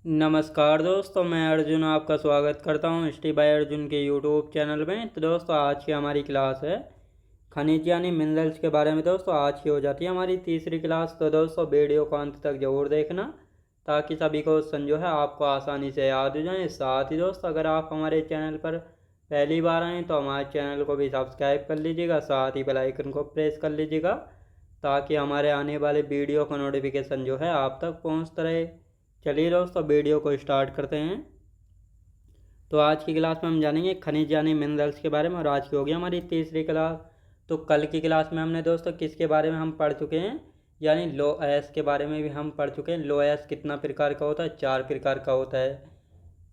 नमस्कार दोस्तों, मैं अर्जुन आपका स्वागत करता हूँ स्टडी बाय अर्जुन के यूट्यूब चैनल में। तो दोस्तों, आज की हमारी क्लास है खनिज यानी मिनरल्स के बारे में। दोस्तों, आज की हो जाती है हमारी तीसरी क्लास। तो दोस्तों, वीडियो को अंत तक जरूर देखना ताकि सभी क्वेश्चन जो है आपको आसानी से याद हो जाएं। साथ ही दोस्तों, अगर आप हमारे चैनल पर पहली बार आएँ तो हमारे चैनल को भी सब्सक्राइब कर लीजिएगा, साथ ही बेल आइकन को प्रेस कर लीजिएगा ताकि हमारे आने वाले वीडियो का नोटिफिकेशन जो है आप तक पहुँचता रहे। चलिए दोस्तों, वीडियो को स्टार्ट करते हैं। तो आज की क्लास में हम जानेंगे खनिज यानी मिनरल्स के बारे में, और आज की होगी हमारी तीसरी क्लास। तो कल की क्लास में हमने दोस्तों किसके बारे में हम पढ़ चुके हैं, यानी लो एस के बारे में भी हम पढ़ चुके हैं। लो एस कितना प्रकार का होता है? 4 प्रकार का होता है।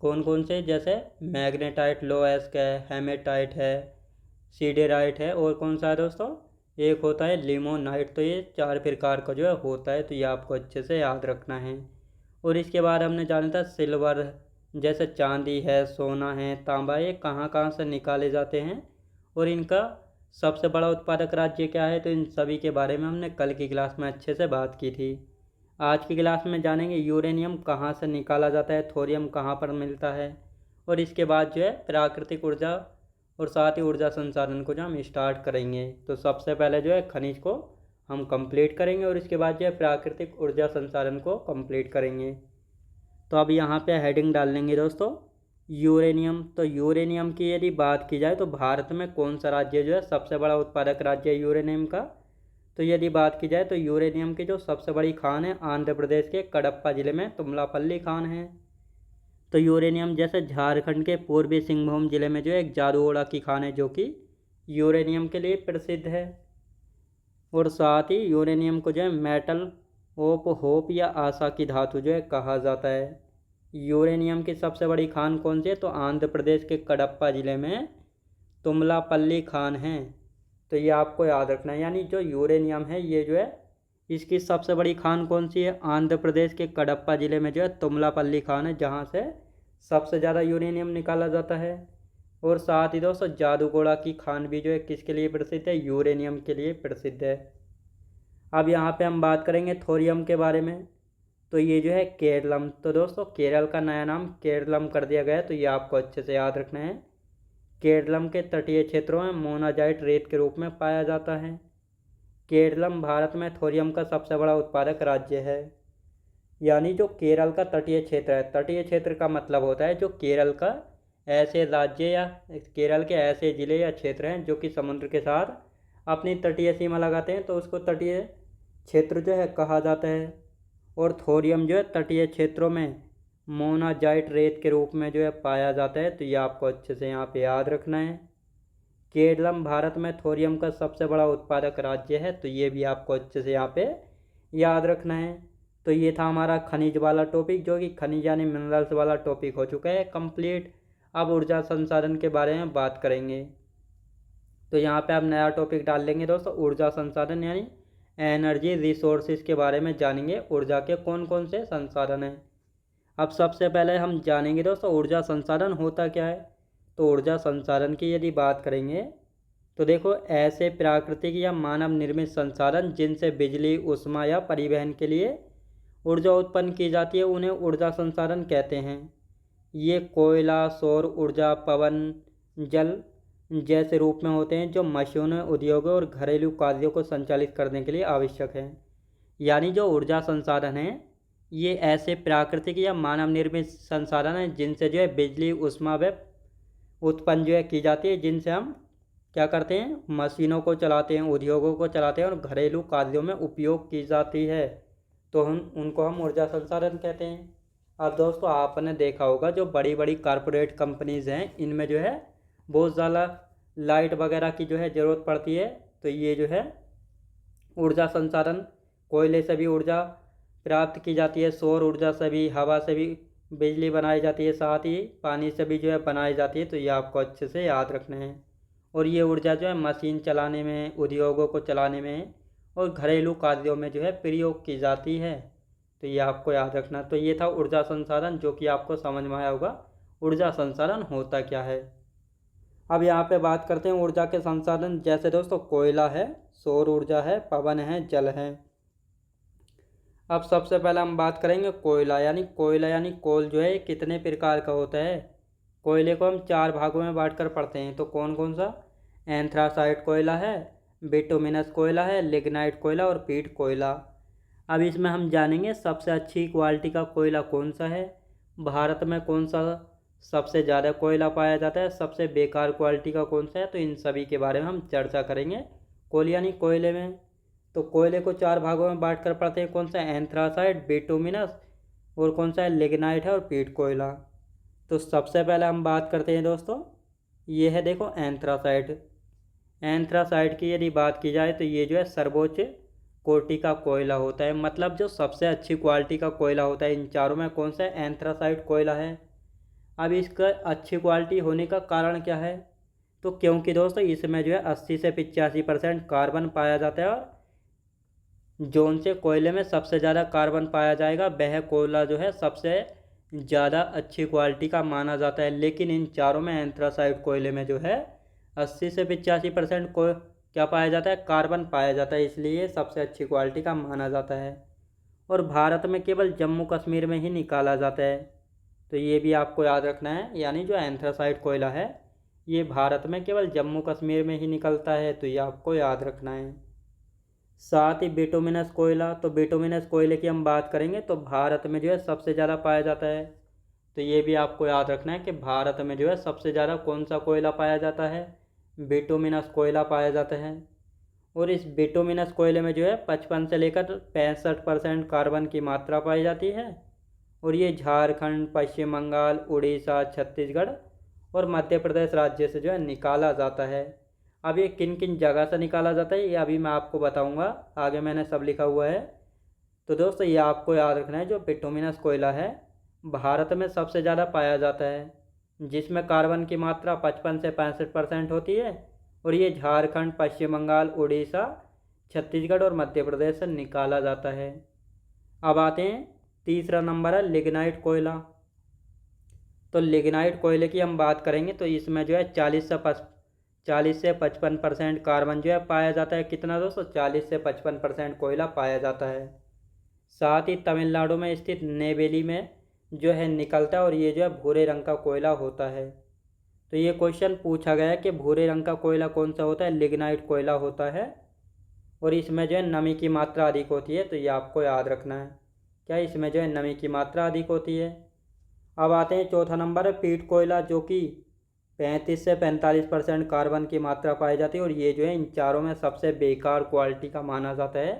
कौन कौन से? जैसे मैग्नेटाइट लो एस का है, हेमेटाइट है, सीडेराइट है, और कौन सा है दोस्तों? एक होता है लिमोनाइट। तो ये 4 प्रकार का जो है होता है, तो ये आपको अच्छे से याद रखना है। और इसके बाद हमने जाना था सिल्वर, जैसे चांदी है, सोना है, तांबा, ये कहाँ कहाँ से निकाले जाते हैं और इनका सबसे बड़ा उत्पादक राज्य क्या है। तो इन सभी के बारे में हमने कल की क्लास में अच्छे से बात की थी। आज की क्लास में जानेंगे यूरेनियम कहाँ से निकाला जाता है, थोरियम कहाँ पर मिलता है, और इसके बाद जो है प्राकृतिक ऊर्जा और साथ ही ऊर्जा संसाधन को जो हम स्टार्ट करेंगे। तो सबसे पहले जो है खनिज को हम कंप्लीट करेंगे और इसके बाद जो है प्राकृतिक ऊर्जा संसाधन को कंप्लीट करेंगे। तो अब यहाँ पे हेडिंग डाल लेंगे दोस्तों यूरेनियम। तो यूरेनियम की यदि बात की जाए तो भारत में कौन सा राज्य जो है सबसे बड़ा उत्पादक राज्य है यूरेनियम का? तो यदि बात की जाए तो यूरेनियम की जो सबसे बड़ी खान है आंध्र प्रदेश के कडप्पा जिले में तुमलापल्ली खान है। तो यूरेनियम जैसे झारखंड के पूर्वी सिंहभूम जिले में जो है एक जादूगोड़ा की खान है जो कि यूरेनियम के लिए प्रसिद्ध है। और साथ ही यूरेनियम को जो है मेटल ऑफ होप या आशा की धातु जो है कहा जाता है। यूरेनियम की सबसे बड़ी खान कौन सी है? तो आंध्र प्रदेश के कडप्पा जिले में तुमलापल्ली खान है। तो ये आपको याद रखना है, यानी जो यूरेनियम है ये जो है इसकी सबसे बड़ी खान कौन सी है? आंध्र प्रदेश के कडप्पा जिले में जो है तुमलापल्ली खान है, जहाँ से सबसे ज़्यादा यूरेनियम निकाला जाता है। और साथ ही दोस्तों जादूगोड़ा की खान भी जो है किसके लिए प्रसिद्ध है? यूरेनियम के लिए प्रसिद्ध है। अब यहाँ पे हम बात करेंगे थोरियम के बारे में। तो ये जो है केरलम। तो दोस्तों केरल का नया नाम केरलम कर दिया गया है, तो ये आपको अच्छे से याद रखना है। केरलम के तटीय क्षेत्रों में मोनाजाइट रेत के रूप में पाया जाता है। केरलम भारत में थोरियम का सबसे बड़ा उत्पादक राज्य है। यानी जो केरल का तटीय क्षेत्र है, तटीय क्षेत्र का मतलब होता है जो केरल का ऐसे राज्य या केरल के ऐसे ज़िले या क्षेत्र हैं जो कि समुद्र के साथ अपनी तटीय सीमा लगाते हैं, तो उसको तटीय क्षेत्र जो है कहा जाता है। और थोरियम जो है तटीय क्षेत्रों में मोनाजाइट रेत के रूप में जो है पाया जाता है, तो ये आपको अच्छे से यहाँ पे याद रखना है। केरलम भारत में थोरियम का सबसे बड़ा उत्पादक राज्य है, तो ये भी आपको अच्छे से यहाँ पे याद रखना है। तो ये था हमारा खनिज वाला टॉपिक, जो कि खनिज यानी मिनरल्स वाला टॉपिक हो चुका है कंप्लीट। अब ऊर्जा संसाधन के बारे में बात करेंगे। तो यहाँ पे आप नया टॉपिक डाल लेंगे दोस्तों ऊर्जा संसाधन, यानी एनर्जी रिसोर्सेज के बारे में जानेंगे। ऊर्जा के कौन कौन से संसाधन हैं। अब सबसे पहले हम जानेंगे दोस्तों ऊर्जा संसाधन होता क्या है। तो ऊर्जा संसाधन की यदि बात करेंगे तो देखो, ऐसे प्राकृतिक या मानव निर्मित संसाधन जिनसे बिजली, ऊष्मा या परिवहन के लिए ऊर्जा उत्पन्न की जाती है उन्हें ऊर्जा संसाधन कहते हैं। ये कोयला, सौर ऊर्जा, पवन, जल जैसे रूप में होते हैं जो मशीनों, उद्योगों और घरेलू कार्यों को संचालित करने के लिए आवश्यक है। यानी जो ऊर्जा संसाधन हैं ये ऐसे प्राकृतिक या मानव निर्मित संसाधन हैं जिनसे जो है बिजली, ऊष्मा व उत्पन्न जो है की जाती है, जिनसे हम क्या करते हैं? मशीनों को चलाते हैं, उद्योगों को चलाते हैं और घरेलू कार्यों में उपयोग की जाती है, तो उनको हम ऊर्जा संसाधन कहते हैं। अब दोस्तों आपने देखा होगा जो बड़ी बड़ी कारपोरेट कंपनीज़ हैं इनमें जो है बहुत ज़्यादा लाइट वगैरह की जो है ज़रूरत पड़ती है, तो ये जो है ऊर्जा संसाधन, कोयले से भी ऊर्जा प्राप्त की जाती है, सौर ऊर्जा से भी, हवा से भी बिजली बनाई जाती है, साथ ही पानी से भी जो है बनाई जाती है, तो ये आपको अच्छे से याद रखना है। और ये ऊर्जा जो है मशीन चलाने में, उद्योगों को चलाने में और घरेलू कार्यों में जो है प्रयोग की जाती है, तो ये आपको याद रखना। तो ये था ऊर्जा संसाधन, जो कि आपको समझ में आया होगा ऊर्जा संसाधन होता क्या है। अब यहाँ पे बात करते हैं ऊर्जा के संसाधन। जैसे दोस्तों कोयला है, सौर ऊर्जा है, पवन है, जल है। अब सबसे पहले हम बात करेंगे कोयला यानी कोल जो है ये कितने प्रकार का होता है। कोयले को हम 4 भागों में बांटकर पढ़ते हैं। तो कौन कौन सा? एंथ्रासाइट कोयला है, बिटुमिनस कोयला है, लिग्नाइट कोयला और पीट कोयला। अब इसमें हम जानेंगे सबसे अच्छी क्वालिटी का कोयला कौन सा है, भारत में कौन सा सबसे ज़्यादा कोयला पाया जाता है, सबसे बेकार क्वालिटी का कौन सा है। तो इन सभी के बारे में हम चर्चा करेंगे कोयले में। तो कोयले को 4 भागों में बांट कर पढ़ते हैं। कौन सा? एंथ्रासाइट, बिटुमिनस और कौन सा है? लिग्नाइट है और पीट कोयला। तो सबसे पहले हम बात करते हैं दोस्तों, ये है देखो एंथ्रासाइट। एंथ्रासाइट की यदि बात की जाए तो ये जो है सर्वोच्च कोटि का कोयला होता है, मतलब जो सबसे अच्छी क्वालिटी का कोयला होता है। इन चारों में कौन सा? एंथ्रासाइट कोयला है। अब इसका अच्छी क्वालिटी होने का कारण क्या है? तो क्योंकि दोस्तों इसमें जो है 80 से 85% कार्बन पाया जाता है, और जोन से कोयले में सबसे ज़्यादा कार्बन पाया जाएगा वह कोयला जो है सबसे ज़्यादा अच्छी क्वालिटी का माना जाता है। लेकिन इन चारों में एंथ्रासाइट कोयले में जो है 80 से 85% को क्या पाया जाता है? कार्बन पाया जाता है, इसलिए सबसे अच्छी क्वालिटी का माना जाता है। और भारत में केवल जम्मू कश्मीर में ही निकाला जाता है, तो ये भी आपको याद रखना है। यानी जो एंथ्रासाइट कोयला है ये भारत में केवल जम्मू कश्मीर में ही निकलता है, तो ये आपको याद रखना है। साथ ही बिटुमिनस कोयला, तो बिटुमिनस कोयले की हम बात करेंगे तो भारत में जो है सबसे ज़्यादा पाया जाता है। तो ये भी आपको याद रखना है कि भारत में जो है सबसे ज़्यादा कौन सा कोयला पाया जाता है? बिटुमिनस कोयला पाया जाता है। और इस बिटुमिनस कोयले में जो है 55 से लेकर 65% कार्बन की मात्रा पाई जाती है। और ये झारखंड, पश्चिम बंगाल, उड़ीसा, छत्तीसगढ़ और मध्य प्रदेश राज्य से जो है निकाला जाता है। अब ये किन किन जगह से निकाला जाता है ये अभी मैं आपको बताऊंगा, आगे मैंने सब लिखा हुआ है। तो दोस्तों ये आपको याद रखना है, जो बिटुमिनस कोयला है भारत में सबसे ज़्यादा पाया जाता है, जिसमें कार्बन की मात्रा 55 से 65% होती है। और ये झारखंड, पश्चिम बंगाल, उड़ीसा, छत्तीसगढ़ और मध्य प्रदेश से निकाला जाता है। अब आते हैं तीसरा नंबर है लिग्नाइट कोयला। तो लिग्नाइट कोयले की हम बात करेंगे तो इसमें जो है 40 से 55% कार्बन जो है पाया जाता है। कितना दोस्तों? 40 से 55% कोयला पाया जाता है। साथ ही तमिलनाडु में स्थित नेवेली में जो है निकलता है, और ये जो है भूरे रंग का कोयला होता है। तो ये क्वेश्चन पूछा गया है कि भूरे रंग का कोयला कौन सा होता है? लिग्नाइट कोयला होता है, और इसमें जो है नमी की मात्रा अधिक होती है। तो ये आपको याद रखना है, क्या इसमें जो है नमी की मात्रा अधिक होती है। अब आते हैं चौथा नंबर है पीट कोयला, जो कि 35 से 45% कार्बन की मात्रा पाई जाती है। और ये जो है इन चारों में सबसे बेकार क्वालिटी का माना जाता है,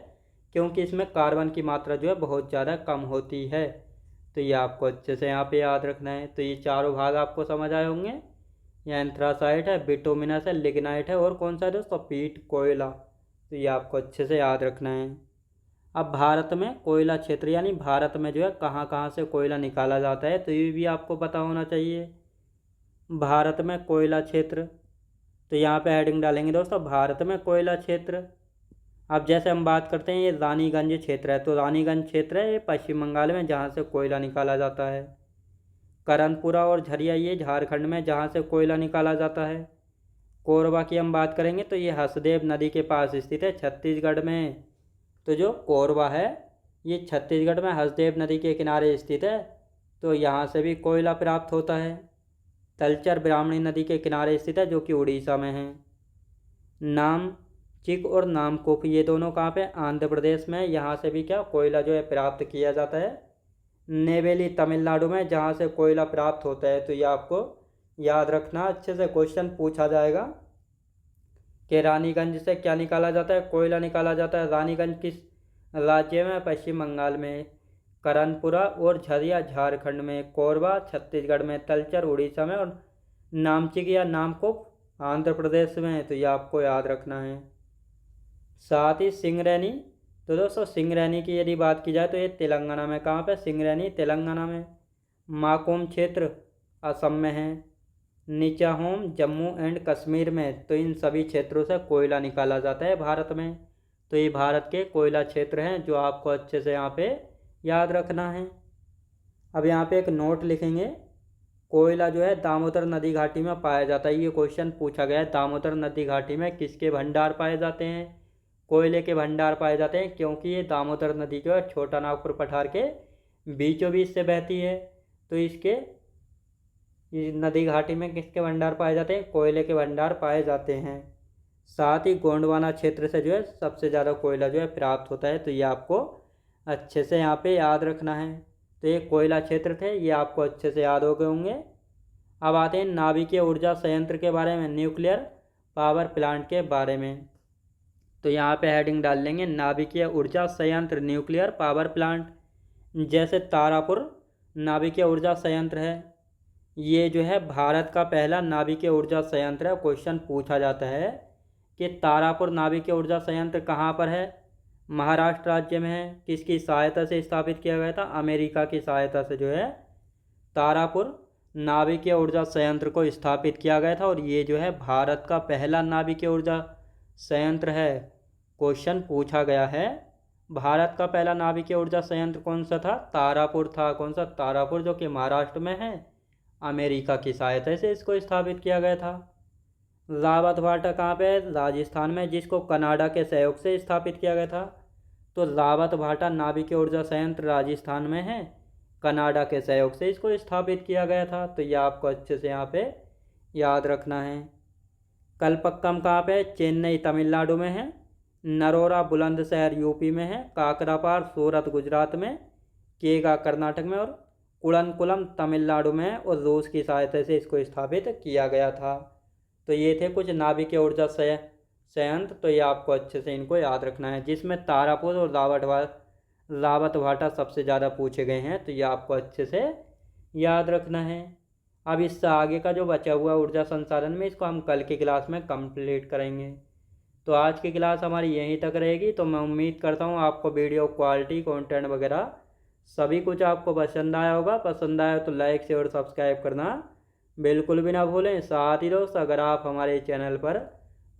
क्योंकि इसमें कार्बन की मात्रा जो है बहुत ज़्यादा कम होती है। तो ये आपको अच्छे से यहाँ पे याद रखना है। तो ये चारों भाग आपको समझ आए होंगे। ये एंथ्रासाइट है, बिटुमिनस है, लिग्नाइट है और कौन सा है दोस्तों? पीट कोयला। तो ये आपको अच्छे से याद रखना है। अब भारत में कोयला क्षेत्र यानी भारत में जो है कहाँ कहाँ से कोयला निकाला जाता है, तो ये भी आपको पता होना चाहिए। भारत में कोयला क्षेत्र, तो यहाँ पे हेडिंग डालेंगे दोस्तों भारत में कोयला क्षेत्र। अब जैसे हम बात करते हैं ये रानीगंज क्षेत्र है, तो रानीगंज क्षेत्र है ये पश्चिम बंगाल में जहाँ से कोयला निकाला जाता है। करनपुरा और झरिया ये झारखंड में जहाँ से कोयला निकाला जाता है। कोरबा की हम बात करेंगे तो ये हसदेव नदी के पास स्थित है छत्तीसगढ़ में। तो जो कोरबा है ये छत्तीसगढ़ में हसदेव नदी के किनारे स्थित है, तो यहाँ से भी कोयला प्राप्त होता है। तलचर ब्राह्मणी नदी के किनारे स्थित है, जो कि उड़ीसा में है। नामचिक और नामकुप ये दोनों कहाँ पे? आंध्र प्रदेश में। यहाँ से भी क्या कोयला जो है प्राप्त किया जाता है। नेवेली तमिलनाडु में, जहाँ से कोयला प्राप्त होता है। तो ये आपको याद रखना, अच्छे से क्वेश्चन पूछा जाएगा कि रानीगंज से क्या निकाला जाता है? कोयला निकाला जाता है। रानीगंज किस राज्य में? पश्चिम बंगाल में। करनपुरा और झरिया झारखंड में। कोरबा छत्तीसगढ़ में। तलचर उड़ीसा में। और नामचिक या नामकुप आंध्र प्रदेश में। तो ये आपको याद रखना है। साथ ही सिंगरैनी, तो दोस्तों सिंगरैनी की यदि बात की जाए तो ये तेलंगाना में। कहाँ पे? सिंगरैनी तेलंगाना में। माकूम क्षेत्र असम में है। निचाहोम जम्मू एंड कश्मीर में। तो इन सभी क्षेत्रों से कोयला निकाला जाता है भारत में। तो ये भारत के कोयला क्षेत्र हैं जो आपको अच्छे से यहाँ पे याद रखना है। अब यहाँ पे एक नोट लिखेंगे, कोयला जो है दामोदर नदी घाटी में पाया जाता है। ये क्वेश्चन पूछा गया है, दामोदर नदी घाटी में किसके भंडार पाए जाते हैं? कोयले के भंडार पाए जाते हैं, क्योंकि ये दामोदर नदी जो है छोटा नागपुर पठार के बीचों बीच से बहती है। तो इसके इस नदी घाटी में किसके भंडार पाए जाते हैं? कोयले के भंडार पाए जाते हैं। साथ ही गोंडवाना क्षेत्र से जो है सबसे ज़्यादा कोयला जो है प्राप्त होता है। तो ये आपको अच्छे से यहाँ पे याद रखना है। तो ये कोयला क्षेत्र थे, ये आपको अच्छे से याद हो गए होंगे। अब आते हैं नाभिकीय ऊर्जा संयंत्र के बारे में, न्यूक्लियर पावर प्लांट के बारे में। तो यहाँ पे हेडिंग डाल लेंगे नाभिकीय ऊर्जा संयंत्र, न्यूक्लियर पावर प्लांट। जैसे तारापुर नाभिकीय ऊर्जा संयंत्र है, ये जो है भारत का पहला नाभिकीय ऊर्जा संयंत्र है। क्वेश्चन पूछा जाता है कि तारापुर नाभिकीय ऊर्जा संयंत्र कहाँ पर है? महाराष्ट्र राज्य में है। किसकी सहायता से स्थापित किया गया था? अमेरिका की सहायता से जो है तारापुर नाभिकीय ऊर्जा संयंत्र को स्थापित किया गया था, और ये जो है भारत का पहला नाभिकीय ऊर्जा संयंत्र है। क्वेश्चन पूछा गया है भारत का पहला नाभिकीय ऊर्जा संयंत्र कौन सा था? तारापुर था। कौन सा? तारापुर, जो कि महाराष्ट्र में है। अमेरिका की सहायता से इसको स्थापित किया गया था। रावत भाटा कहाँ पे है? राजस्थान में, जिसको कनाडा के सहयोग से स्थापित किया गया था। तो रावत भाटा नाभिकीय ऊर्जा संयंत्र राजस्थान में है, कनाडा के सहयोग से इसको स्थापित किया गया था। तो यह आपको अच्छे से यहाँ पे याद रखना है। कलपक्कम कहाँ पे है? चेन्नई तमिलनाडु में है। नरोरा बुलंदशहर यूपी में है। काकरापार सूरत गुजरात में। केगा कर्नाटक में, और कुड़नकुलम तमिलनाडु में है, और रूस की सहायता से इसको स्थापित किया गया था। तो ये थे कुछ नाभिकीय ऊर्जा संयंत्र। तो ये आपको अच्छे से इनको याद रखना है, जिसमें तारापुर और रावत भाटा सबसे ज़्यादा पूछे गए हैं। तो ये आपको अच्छे से याद रखना है। अब इससे आगे का जो बचा हुआ ऊर्जा संसाधन में, इसको हम कल की क्लास में कंप्लीट करेंगे। तो आज की क्लास हमारी यहीं तक रहेगी। तो मैं उम्मीद करता हूँ आपको वीडियो क्वालिटी, कंटेंट वगैरह सभी कुछ आपको पसंद आया होगा। पसंद आया तो लाइक शेयर और सब्सक्राइब करना बिल्कुल भी ना भूलें। साथ ही दोस्त, अगर आप हमारे चैनल पर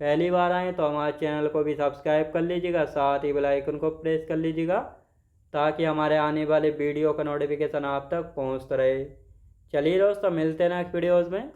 पहली बार आएँ तो हमारे चैनल को भी सब्सक्राइब कर लीजिएगा, साथ ही बेल आइकन को प्रेस कर लीजिएगा, ताकि हमारे आने वाले वीडियो का नोटिफिकेशन आप तक पहुंचता रहे। चलिए दोस्तों, मिलते हैं नेक्स्ट वीडियोज़ में।